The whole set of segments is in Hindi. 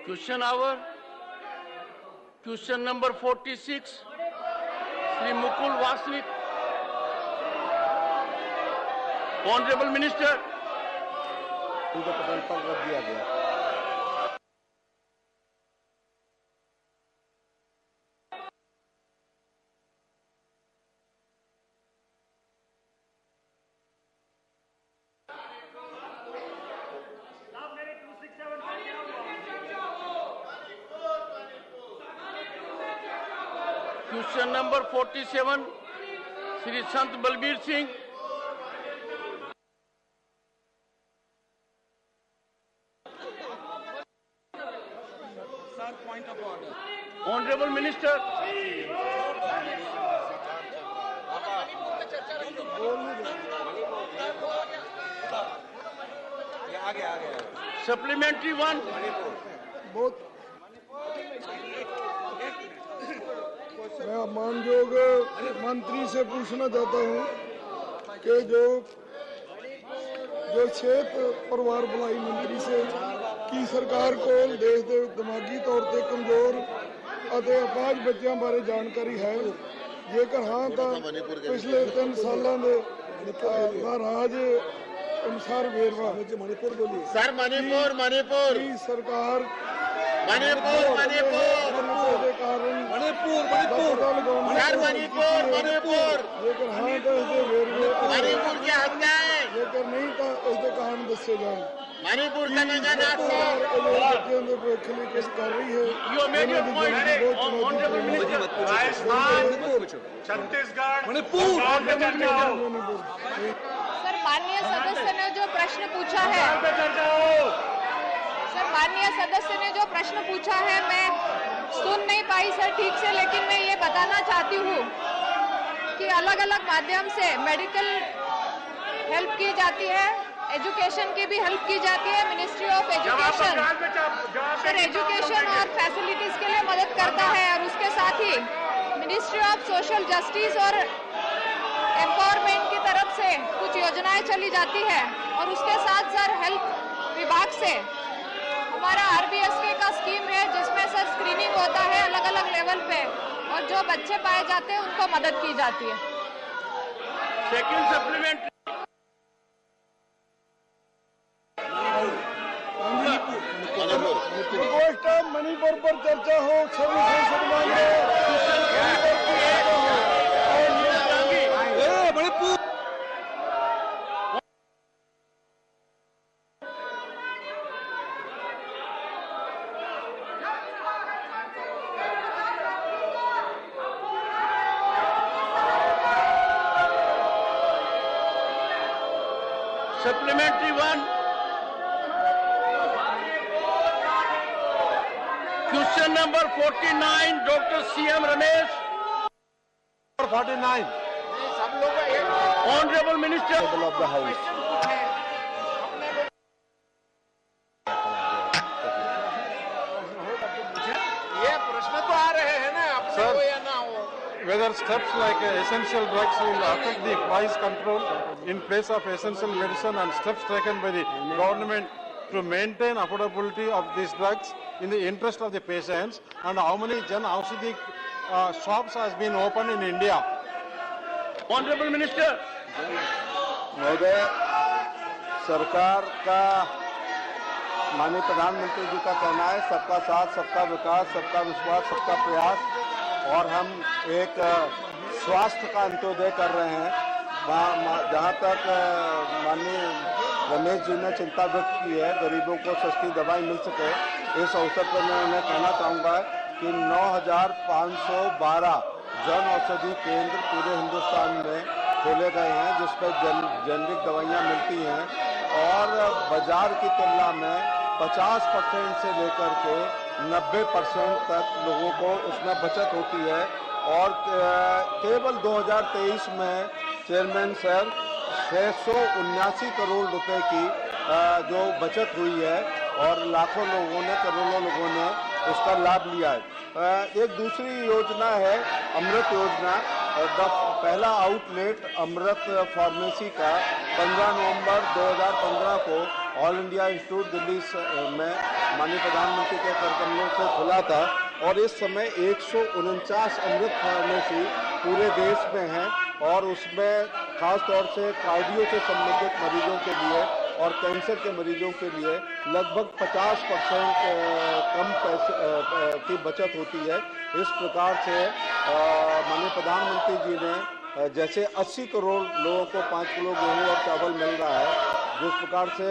Question hour. Question number 46. Shri Mukul Vasnik. Honorable Minister. उनको प्रधान पद रख दिया गया। Question number 47, Shri Sant Balbir Singh. Sir, point of order. Honorable Minister. Supplementary one. मैं मानयोग मंत्री से पूछना चाहता हूं कि जो क्षेत्र परिवार भलाई मंत्री से की सरकार को देश के दिमागी तौर पर कमजोर और अपाज बच्चों बारे जानकारी है, जेकर हाँ तो पिछले 3 सालों के राज अनुसार वेरवा मणिपुर बोलिए सर मणिपुर की सरकार मणिपुर के कारण जेकर हाँ तो इसके वेरवे मणिपुर क्या हत्या है? जेकर नहीं तो इसके कारण दसे जाए। मणिपुर का नंगानाथ सर बच्चों के भविष्य लिए कुछ कर रही है। You made your point, Honorable Minister. Rajasthan, Chhattisgarh, Manipur. Sir, माननीय सदस्य ने जो प्रश्न पूछा है, मैं सुन नहीं पाई सर ठीक से, लेकिन मैं ये बताना चाहती हूँ कि अलग अलग माध्यम से मेडिकल हेल्प की जाती है, एजुकेशन की भी हेल्प की जाती है। Ministry of education sir education और फैसिलिटीज के लिए मदद करता है, और उसके साथ ही मिनिस्ट्री ऑफ सोशल जस्टिस और एम्पावरमेंट की तरफ से कुछ योजनाएं चली जाती है, और उसके साथ सर हेल्थ विभाग से हमारा RBSK का स्कीम है, जिसमें सर स्क्रीनिंग होता है अलग अलग लेवल पे, और जो बच्चे पाए जाते हैं उनको मदद की जाती है। Second supplementary. रिक्वेस्ट है मणिपुर पर चर्चा हो, सभी सांसद मांगे Manipur. Supplementary one. Question number 49, Dr. C.M. Ramesh. 49 Honorable Minister. of the House. ये प्रश्न तो आ रहे हैं ना, अपने हो या ना हो। Whether steps like essential drugs will affect the price control in place of essential medicine, and steps taken by the government to maintain affordability of these drugs in the interest of the patients, and how many Jan Aushadhi shops has been opened in India. Honorable Minister. महोदय, सरकार का माननीय प्रधानमंत्री जी का कहना है सबका साथ, सबका विकास, सबका विश्वास, सबका प्रयास, और हम एक स्वास्थ्य का अंत्योदय कर रहे हैं। जहाँ तक माननीय रमेश जी ने चिंता व्यक्त की है गरीबों को सस्ती दवाई मिल सके, इस अवसर पर मैं उन्हें कहना चाहूँगा कि 9,512 जन औषधि केंद्र पूरे हिंदुस्तान में खोले गए हैं, जिस पर जेनरिक दवाइयाँ मिलती हैं, और बाजार की तुलना में 50% से लेकर के 90% तक लोगों को उसमें बचत होती है। और केवल 2023 में चेयरमैन सर 679 करोड़ रुपए की जो बचत हुई है, और लाखों लोगों ने, करोड़ों लोगों ने उसका लाभ लिया है। एक दूसरी योजना है अमृत योजना। पहला आउटलेट अमृत फार्मेसी का 15 नवंबर 2015 को ऑल इंडिया इंस्टीट्यूट दिल्ली में माननीय प्रधानमंत्री के कर कमलों से खुला था और इस समय 149 अमृत फार्मेसी पूरे देश में हैं और उसमें खास तौर से कार्डियो से संबंधित मरीजों के लिए और कैंसर के मरीजों के लिए लगभग 50% कम पैसे की बचत होती है। इस प्रकार से माननीय प्रधानमंत्री जी ने जैसे 80 करोड़ लोगों को 5 किलो गेहूं और चावल मिल रहा है, जिस प्रकार से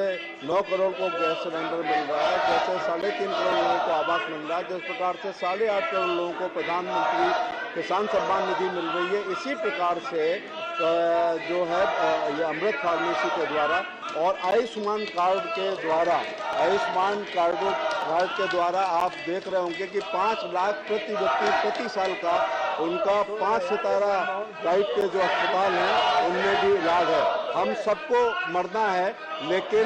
9 करोड़ को गैस सिलेंडर मिल रहा है, जैसे 3.5 करोड़ लोगों को आवास मिल रहा है, जिस प्रकार से 8.5 करोड़ लोगों को प्रधानमंत्री किसान सम्मान निधि मिल रही है, इसी प्रकार से जो है ये अमृत फार्मेसी के द्वारा और आयुष्मान कार्ड के द्वारा के द्वारा आप देख रहे होंगे कि 5 लाख प्रति व्यक्ति प्रति साल का उनका 5 सितारा टाइप के जो अस्पताल हैं उनमें भी इलाज है। हम सबको मरना है, लेकिन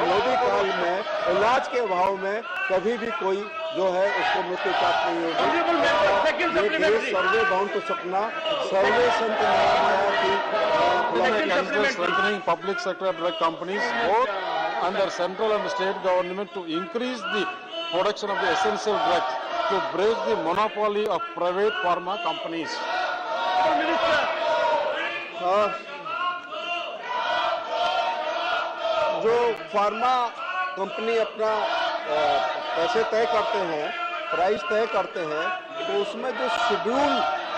मोदी काल में इलाज के अभाव में कभी भी कोई जो है उसको मृत्यु प्राप्त नहीं होगी। ये देश सर्वे बाउंड टू सपना, सर्वे संत strengthening public sector drug companies both under central and state government to increase the production of the essential drugs to break the monopoly of private pharma companies. जो फार्मा कंपनी अपना पैसे तय करते हैं, प्राइस तय करते हैं, तो उसमें जो शेड्यूल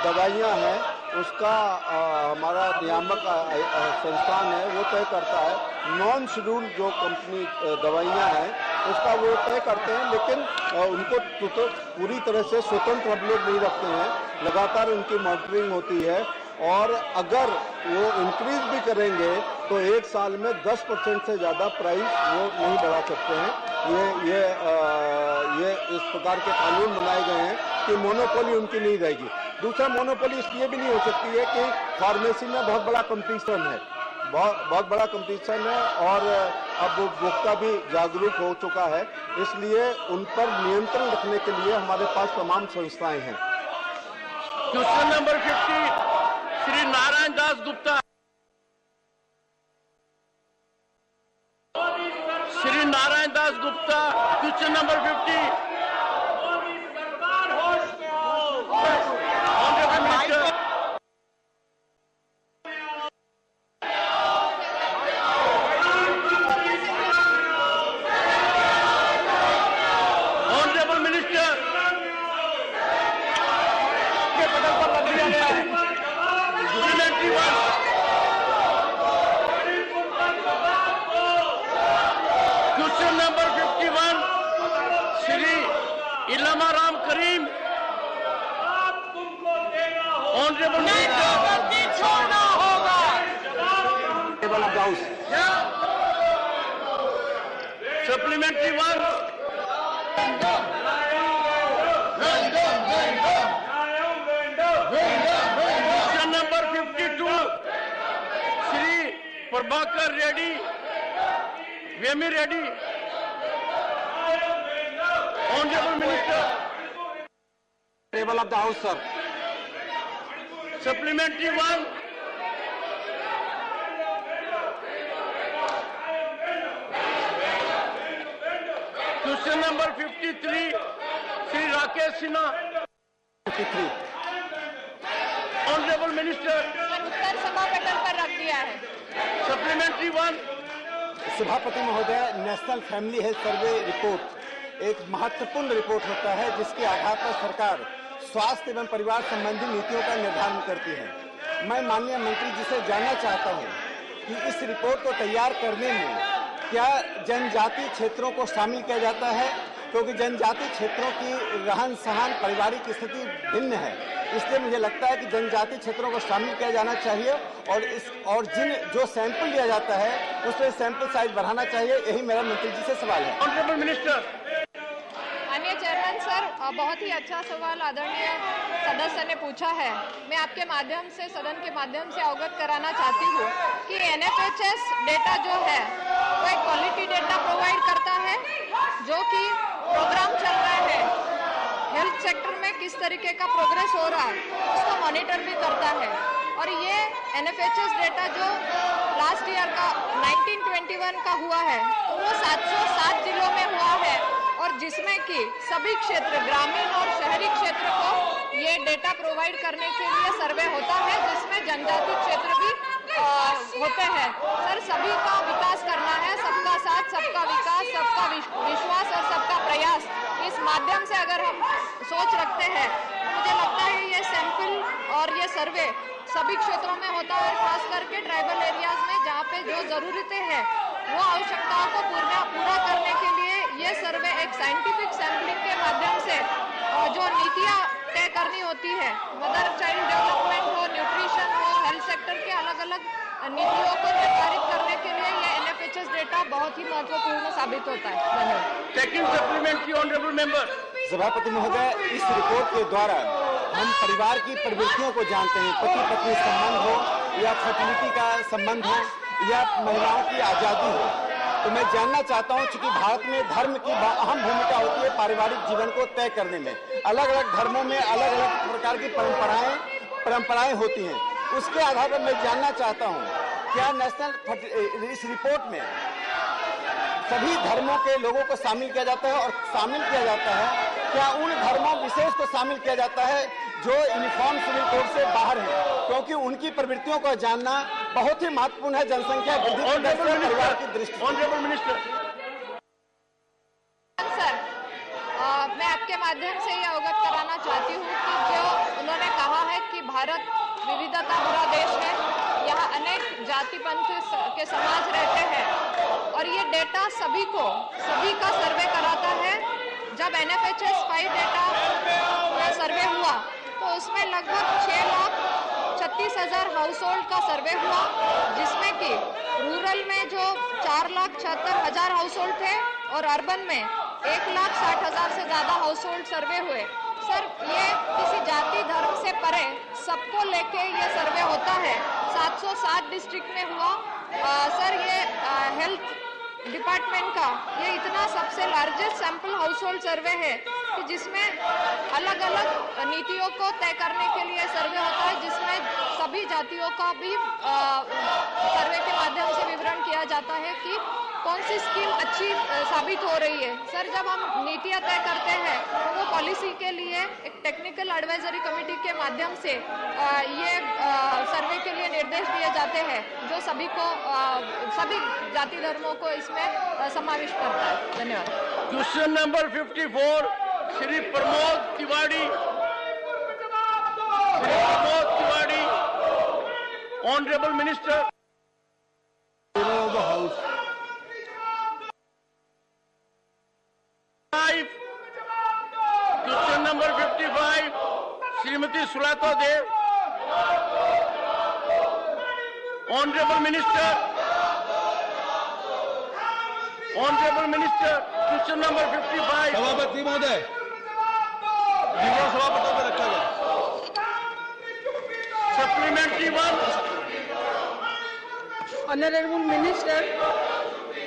दवाइयां हैं उसका हमारा नियामक संस्थान है वो तय करता है। नॉन शेड्यूल जो कंपनी दवाइयां हैं उसका वो तय करते हैं, लेकिन उनको तो पूरी तरह से स्वतंत्र हम लोग नहीं रखते हैं, लगातार उनकी मॉनिटरिंग होती है और अगर वो इंक्रीज भी करेंगे तो एक साल में 10% से ज़्यादा प्राइस वो नहीं बढ़ा सकते हैं। ये इस प्रकार के कानून बनाए गए हैं कि मोनोपोली उनकी नहीं रहेगी। दूसरा, मोनोपोली इसलिए भी नहीं हो सकती है कि फार्मेसी में बहुत बड़ा कंपटीशन है, बहुत बड़ा कंपटीशन है और अब उपभोक्ता भी जागरूक हो चुका है, इसलिए उन पर नियंत्रण रखने के लिए हमारे पास तमाम संस्थाएं हैं। Question number 50 Shri Narayan Das Gupta. Shri Narayan Das Gupta, question number 50। Supplementary one. Question number 52. Shri Prabhakar Reddy. Vemi Reddy. Honorable Minister. Table of the House, sir. Supplementary one. Question number 53, Shri Rakesh Sinha. 53. Honorable Minister. उत्तर सभापटल पर रख दिया है। Supplementary one. सभापति महोदय, national family health survey report एक महत्वपूर्ण रिपोर्ट होता है जिसके आधार पर सरकार स्वास्थ्य एवं परिवार संबंधी नीतियों का निर्धारण करती है। मैं माननीय मंत्री जी से जानना चाहता हूं कि इस रिपोर्ट को तैयार करने में क्या जनजातीय क्षेत्रों को शामिल किया जाता है, क्योंकि जनजातीय क्षेत्रों की रहन सहन पारिवारिक स्थिति भिन्न है, इसलिए मुझे लगता है कि जनजातीय क्षेत्रों को शामिल किया जाना चाहिए और जो सैंपल लिया जाता है उसमें सैंपल साइज बढ़ाना चाहिए। यही मेरा मंत्री जी से सवाल है। Honourable minister. माननीय चेयरमैन सर, बहुत ही अच्छा सवाल आदरणीय सदस्य ने पूछा है। मैं आपके माध्यम से, सदन के माध्यम से अवगत कराना चाहती हूँ कि NFHS डेटा जो है वो एक क्वालिटी डेटा प्रोवाइड करता है जो कि प्रोग्राम चल रहा है, हेल्थ सेक्टर में किस तरीके का प्रोग्रेस हो रहा है उसको मॉनिटर भी करता है। और ये NFHS डेटा जो लास्ट ईयर का 1921 का हुआ है, तो वो 707 जिलों में हुआ है, और जिसमें कि सभी क्षेत्र, ग्रामीण और शहरी क्षेत्र को ये डेटा प्रोवाइड करने के लिए सर्वे होता है, जिसमें जनजाति क्षेत्र भी होते हैं। सर, सभी का विकास करना है, सबका साथ, सबका विकास, सबका विश्वास और सबका प्रयास, इस माध्यम से अगर हम सोच रखते हैं, मुझे लगता है ये सैंपल और ये सर्वे सभी क्षेत्रों में होता है, और खास करके ट्राइबल एरियाज में जहाँ पे जो ज़रूरतें हैं वो आवश्यकताओं को पूरा करने के लिए ये सर्वे एक साइंटिफिक सैंपलिंग के माध्यम से जो नीतियाँ तय करनी होती है, मदर चाइल्ड डेवलपमेंट हो, न्यूट्रिशन हो, हेल्थ सेक्टर के अलग अलग नीतियों को निर्धारित करने के लिए ये NFHS डेटा बहुत ही महत्वपूर्ण साबित होता है। धन्यवाद। Second supplementary honourable member. सभापति महोदय, इस रिपोर्ट के द्वारा हम परिवार की प्रवृत्तियों को जानते हैं, पति पत्नी संबंध हो या फर्टिलिटी का संबंध हो या महिलाओं की आज़ादी हो। तो मैं जानना चाहता हूं, चूंकि भारत में धर्म की अहम भूमिका होती है पारिवारिक जीवन को तय करने में, अलग अलग धर्मों में अलग अलग प्रकार की परंपराएं होती हैं, उसके आधार पर मैं जानना चाहता हूं, क्या नेशनल इस रिपोर्ट में सभी धर्मों के लोगों को शामिल किया जाता है, और शामिल किया जाता है क्या उन धर्मों विशेष को शामिल किया जाता है जो यूनिफॉर्म सिविल कोड से बाहर है, क्योंकि उनकी प्रवृत्तियों को जानना बहुत ही महत्वपूर्ण है जनसंख्या वृद्धि परिवार की दृष्टि से। Honourable minister. सर, मैं आपके माध्यम से ये अवगत कराना चाहती हूँ कि जो उन्होंने कहा है कि भारत विविधता भरा देश है, यहाँ अनेक जाति पंथ के समाज रहते हैं, और ये डेटा सभी का सर्वे कराता है। जब NFHS 5 डेटा सर्वे हुआ तो उसमें लगभग 6,36,000 हाउस होल्ड का सर्वे हुआ, जिसमें कि रूरल में जो 4,76,000 हाउस होल्ड थे और अर्बन में 1,60,000 से ज़्यादा हाउस होल्ड सर्वे हुए। सर, ये किसी जाति धर्म से परे सबको लेके ये सर्वे होता है। 707 डिस्ट्रिक्ट में हुआ। सर, ये हेल्थ डिपार्टमेंट का ये इतना सबसे लार्जेस्ट सैंपल हाउस होल्ड सर्वे है कि जिसमें अलग अलग नीतियों को तय करने के लिए सर्वे होता है, जिसमें सभी जातियों का भी सर्वे के माध्यम से विवरण किया जाता है कि कौन सी स्कीम अच्छी साबित हो रही है। सर, जब हम नीतियाँ तय करते हैं तो वो पॉलिसी के लिए एक टेक्निकल एडवाइजरी कमेटी के माध्यम से ये सर्वे के लिए निर्देश दिए जाते हैं, जो सभी जाति धर्मों को इसमें समाविष्ट करता है। धन्यवाद। Question number 54 Shri Pramod Tiwari. Honourable minister. Question number 55 Shrimati Sulata Deo. Honourable minister. Honourable minister, question number 55। सभापति महोदय, सभापति में रखा गया। Supplementary 1। Honorable Minister,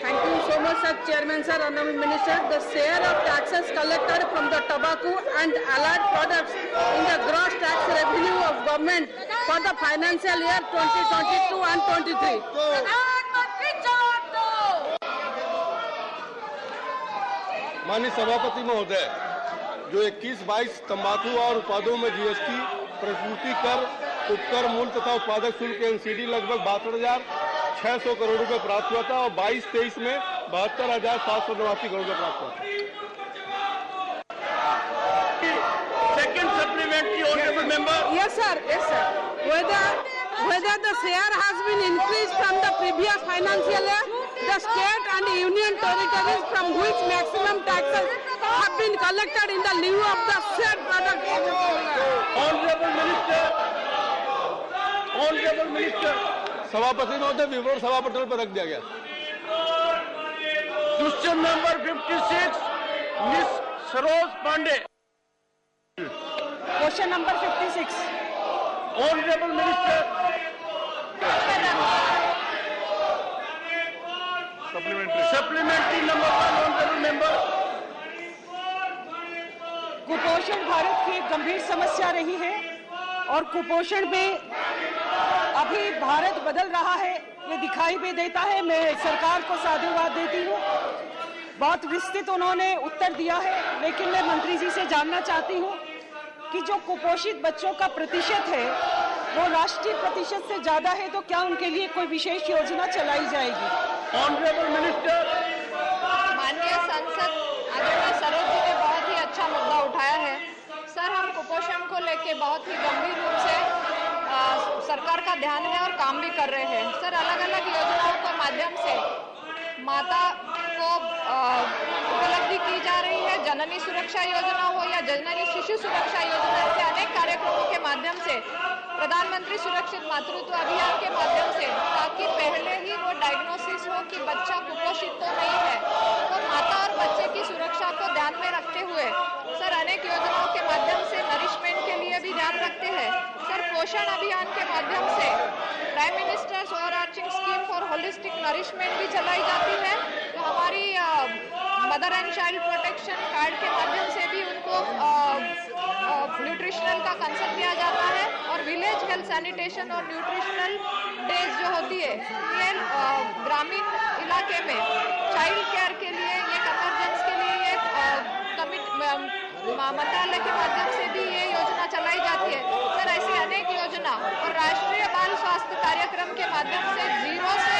thank you so much, sir. Chairman, sir. Honorable Minister, the share of taxes collected from the tobacco and allied products in the gross tax revenue of government for the financial year 2022 and 23. माननीय सभापति महोदय, जो 21-22 तंबाकू और उत्पादों में GST, प्रतिपूर्ति कर, उपकर मूल्य तथा उत्पादक शुल्क NCD लगभग 62,600 करोड़ रुपए प्राप्त हुआ था, और 22-23 में 72,789 करोड़ रुपए प्राप्त हुआ था। Second supplementary honourable member. Yes, sir. Yes, sir. Whether the share has been increased from the previous financial year, the state and union territories from which maximum taxes have been collected in the lieu of the said product. Honourable minister. Honourable minister. सभापति महोदय, विवरण सभापति पर रख दिया गया। Question number 56 miss Saroj Pandey. Question number 56. Honourable minister. Supplementary number 1 honourable member. कुपोषण भारत की एक गंभीर समस्या रही है और कुपोषण में अभी भारत बदल रहा है। ये दिखाई भी देता है। मैं सरकार को साधुवाद देती हूँ। बहुत विस्तृत उन्होंने उत्तर दिया है, लेकिन मैं मंत्री जी से जानना चाहती हूँ कि जो कुपोषित बच्चों का प्रतिशत है वो राष्ट्रीय प्रतिशत से ज्यादा है, तो क्या उनके लिए कोई विशेष योजना चलाई जाएगी? Honourable minister. माननीय सांसद आदरणीय सरोज जी ने बहुत ही अच्छा मुद्दा उठाया है। सर, हम कुपोषण को लेके बहुत ही गंभीर रूप से सरकार का ध्यान है और काम भी कर रहे हैं। सर, अलग अलग योजनाओं के माध्यम से माता को उपलब्धि की जा रही है। जननी सुरक्षा योजना हो या जननी शिशु सुरक्षा योजना, ऐसे अनेक कार्यक्रमों के माध्यम से प्रधानमंत्री सुरक्षित मातृत्व अभियान के माध्यम से, ताकि पहले ही वो डायग्नोसिस हो कि बच्चा कुपोषित तो नहीं है, तो माता और बच्चे की सुरक्षा को ध्यान में रखते हुए सर अनेक योजनाओं के माध्यम से नरिशमेंट के लिए भी ध्यान रखते हैं। सर, पोषण अभियान के माध्यम से prime ministers overarching scheme for holistic nourishment भी चलाई जाती है। तो हमारी mother and child protection card के माध्यम से भी उनको न्यूट्रिशनल का कंसर्न दिया जाता है। और विलेज हेल्थ सैनिटेशन और न्यूट्रिशनल डेज जो होती है, ये ग्रामीण इलाके में चाइल्ड केयर के लिए, ये कन्वर्जेंस के लिए ये मंत्रालय के माध्यम से भी ये योजना चलाई जाती है। सर, ऐसी अनेक योजना और राष्ट्रीय बाल स्वास्थ्य कार्यक्रम के माध्यम से 0 से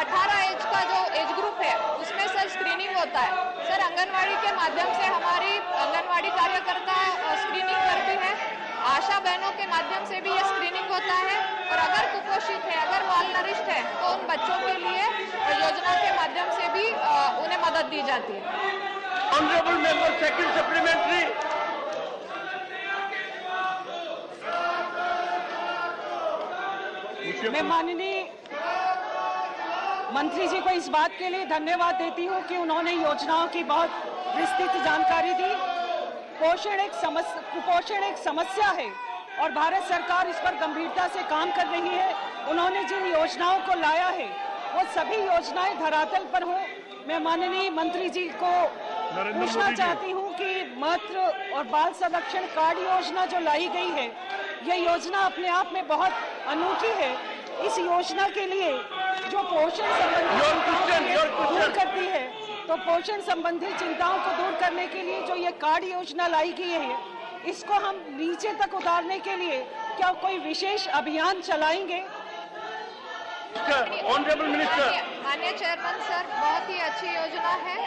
18 एज का जो एज ग्रुप है उसमें सर स्क्रीनिंग होता है। सर, आंगनवाड़ी के माध्यम से हमारी आंगनवाड़ी कार्यकर्ता स्क्रीनिंग करती है। आशा बहनों के माध्यम से भी ये स्क्रीनिंग होता है। और अगर कुपोषित है, अगर मालनरिश्ड है, तो उन बच्चों के लिए योजना के माध्यम से भी उन्हें मदद दी जाती है। Honourable member second supplementary. मैं माननीय मंत्री जी को इस बात के लिए धन्यवाद देती हूं कि उन्होंने योजनाओं की बहुत विस्तृत जानकारी दी। कुपोषण एक समस्या है और भारत सरकार इस पर गंभीरता से काम कर रही है। उन्होंने जिन योजनाओं को लाया है वो सभी योजनाएं धरातल पर हो। मैं माननीय मंत्री जी को पूछना चाहती हूं कि मातृ और बाल संरक्षण कार्ड योजना जो लाई गई है, यह योजना अपने आप में बहुत अनूठी है। इस योजना के लिए जो पोषण संबंधी चिंताओं को दूर करती है, तो पोषण संबंधी चिंताओं को दूर करने के लिए जो ये कार्ड योजना लाई गई है, इसको हम नीचे तक उतारने के लिए क्या कोई विशेष अभियान चलाएंगे? Honourable minister. माननीय चेयरमैन सर, बहुत ही अच्छी योजना है।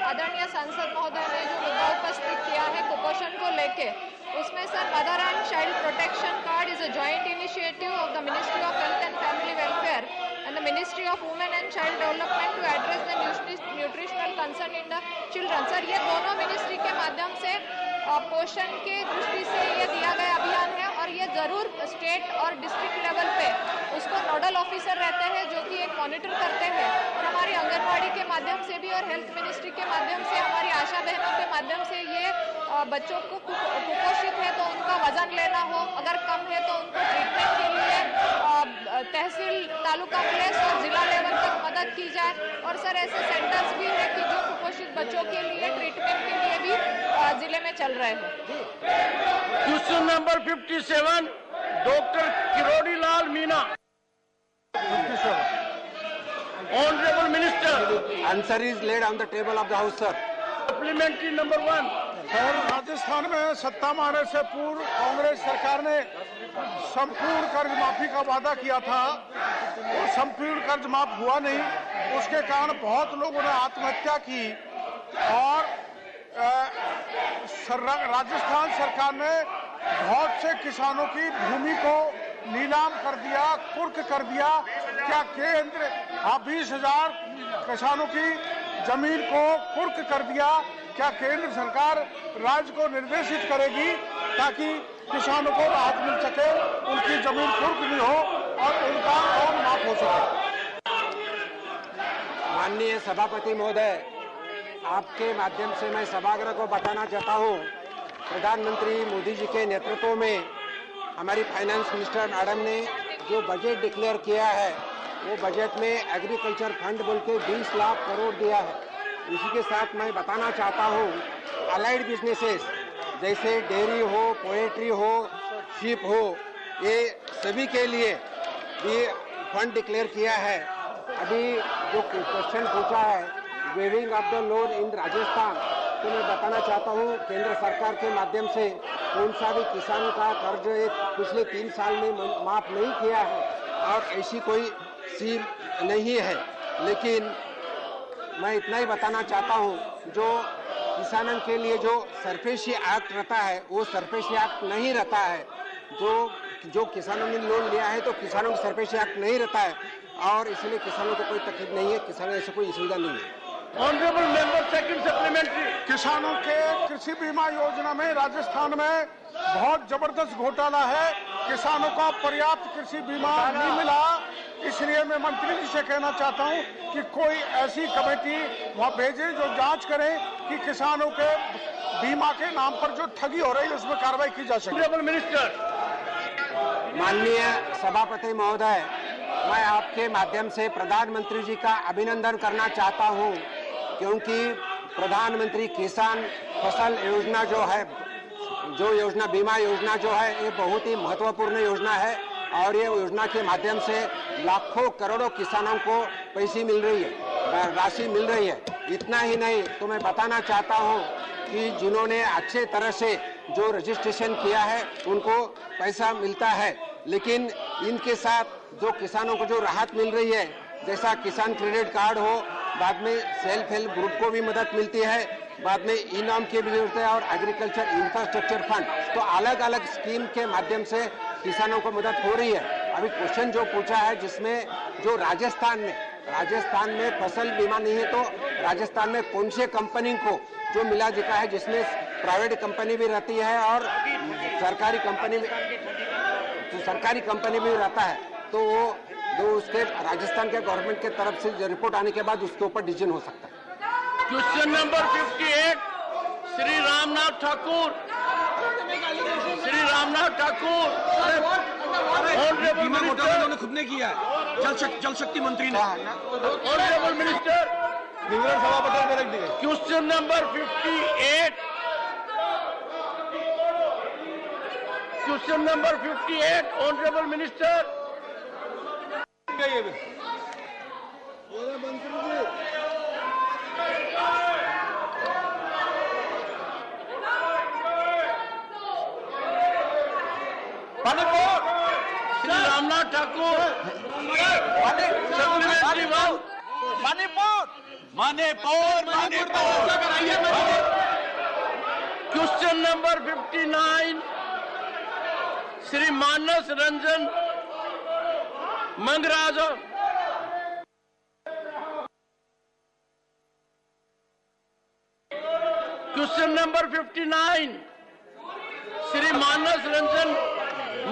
आदरणीय सांसद महोदय ने जो मुद्दा उपस्थित किया है कुपोषण को लेके, उसमें sir mother and child protection card is a joint initiative of the ministry of health and family welfare and the Ministry of Women and Child Development to address the nutritional concern in the children. Sir, ये दोनों मिनिस्ट्री के माध्यम से पोषण के दृष्टि से ये दिया गया अभियान है और ये जरूर स्टेट और डिस्ट्रिक्ट लेवल पे उसको नोडल ऑफिसर रहते हैं जो कि एक मॉनिटर करते हैं। और हमारी आंगनवाड़ी के माध्यम से भी और हेल्थ मिनिस्ट्री के माध्यम से, हमारी आशा बहनों के माध्यम से ये बच्चों को कुपोषित है तो उनका वजन लेना हो, अगर कम है तो उनको ट्रीटमेंट के लिए तहसील, तालुका प्लेस और जिला लेवल तक मदद की जाए। और सर, ऐसे सेंटर्स भी है कि जो कुपोषित बच्चों के लिए ट्रीटमेंट के लिए भी जिले में चल रहे हैं। Question number 57 doctor Kirodi Lal Meena. 57. Honourable minister. Answer is laid on the table of the house sir. Supplementary number 1। Sir, Rajasthan में सत्ता में आने से पूर्व कांग्रेस सरकार ने संपूर्ण कर्ज माफी का वादा किया था और संपूर्ण कर्ज माफ हुआ नहीं। उसके कारण बहुत लोगों ने आत्महत्या की और राजस्थान सरकार ने बहुत से किसानों की भूमि को नीलाम कर दिया, कुर्क कर दिया। क्या केंद्र 20,000 किसानों की जमीन को कुर्क कर दिया? क्या केंद्र सरकार राज्य को निर्देशित करेगी ताकि किसानों को राहत मिल सके, उनकी जमीन कुर्क नहीं हो और उनका लोन माफ हो सके? माननीय सभापति महोदय, आपके माध्यम से मैं सभागृह को बताना चाहता हूं, प्रधानमंत्री मोदी जी के नेतृत्व में हमारी फाइनेंस मिनिस्टर मैडम ने जो बजट डिक्लेयर किया है, वो बजट में एग्रीकल्चर फंड बोल के 20 लाख करोड़ दिया है। इसी के साथ मैं बताना चाहता हूँ, अलाइड बिजनेसेस जैसे डेयरी हो, पोएट्री हो, शिप हो, ये सभी के लिए भी फंड डिक्लेयर किया है। अभी जो क्वेश्चन पूछा है waiving of the loan in Rajasthan, तो मैं बताना चाहता हूँ केंद्र सरकार के माध्यम से कौन सा भी किसान का कर्ज पिछले 3 साल में माफ नहीं किया है और ऐसी कोई स्कीम नहीं है। लेकिन मैं इतना ही बताना चाहता हूँ, जो किसानों के लिए जो सरफेसी एक्ट रहता है वो सरफेसी एक्ट नहीं रहता है। जो किसानों ने लोन लिया है तो किसानों को सरफेसी एक्ट नहीं रहता है और इसलिए किसानों को कोई तकलीफ नहीं है, किसानों ऐसे कोई सुविधा नहीं है। Honourable member second supplementary. किसानों के कृषि बीमा योजना में राजस्थान में बहुत जबरदस्त घोटाला है। किसानों का पर्याप्त कृषि बीमा नहीं मिला, इसलिए मैं मंत्री जी से कहना चाहता हूं कि कोई ऐसी कमेटी वहां भेजे जो जांच करे कि किसानों के बीमा के नाम पर जो ठगी हो रही है उसमें कार्रवाई की जा सके। Honourable minister. माननीय सभापति महोदय, मैं आपके माध्यम से प्रधानमंत्री जी का अभिनंदन करना चाहता हूं, क्योंकि प्रधानमंत्री किसान फसल योजना जो योजना बीमा योजना जो है ये बहुत ही महत्वपूर्ण योजना है और ये योजना के माध्यम से लाखों करोड़ों किसानों को पैसे मिल रही है, राशि मिल रही है। इतना ही नहीं तो मैं बताना चाहता हूं कि जिन्होंने अच्छे तरह से जो रजिस्ट्रेशन किया है उनको पैसा मिलता है, लेकिन इनके साथ जो किसानों को जो राहत मिल रही है, जैसा किसान क्रेडिट कार्ड हो, बाद में सेल्फ हेल्प ग्रुप को भी मदद मिलती है, बाद में इनाम के भी मिलते हैं और एग्रीकल्चर इंफ्रास्ट्रक्चर फंड, तो अलग अलग स्कीम के माध्यम से किसानों को मदद हो रही है। अभी क्वेश्चन जो पूछा है जिसमें जो राजस्थान में फसल बीमा नहीं है, तो राजस्थान में कौन से कंपनी को जो मिला जिका है, जिसमें प्राइवेट कंपनी भी रहती है और सरकारी कंपनी भी रहता है, तो वो जो उसके राजस्थान के गवर्नमेंट के तरफ से रिपोर्ट आने के बाद उसके ऊपर डिसीजन हो सकता है। Question number 58 Shri Ramnath Thakur. बीमा घोटाला उन्होंने खुद ने किया है, जल शक्ति मंत्री ने। Honourable minister. Question number 58। Question number 58 honourable minister. Shri Ramnath Thakur. Supplementary 1। Manipur. Question number 59 Shri Manas Ranjan Mangaraj. Question number 59 Shri Manas Ranjan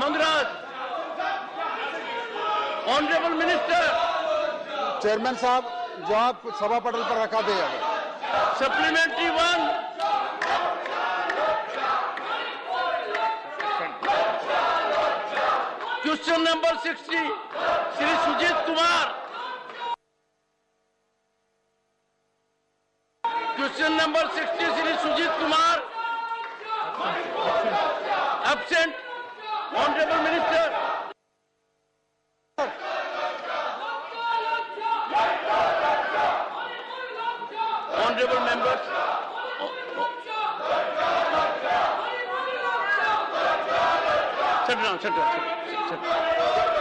Mangaraj. Honourable minister. Chairman साहब, जवाब सभा पटल पर रखा दिया गया। Supplementary 1। Question number 60 Shri Sujit Kumar. Question number 60 Shri Sujit Kumar. Absent. Honourable minister. Honourable members. Sit down.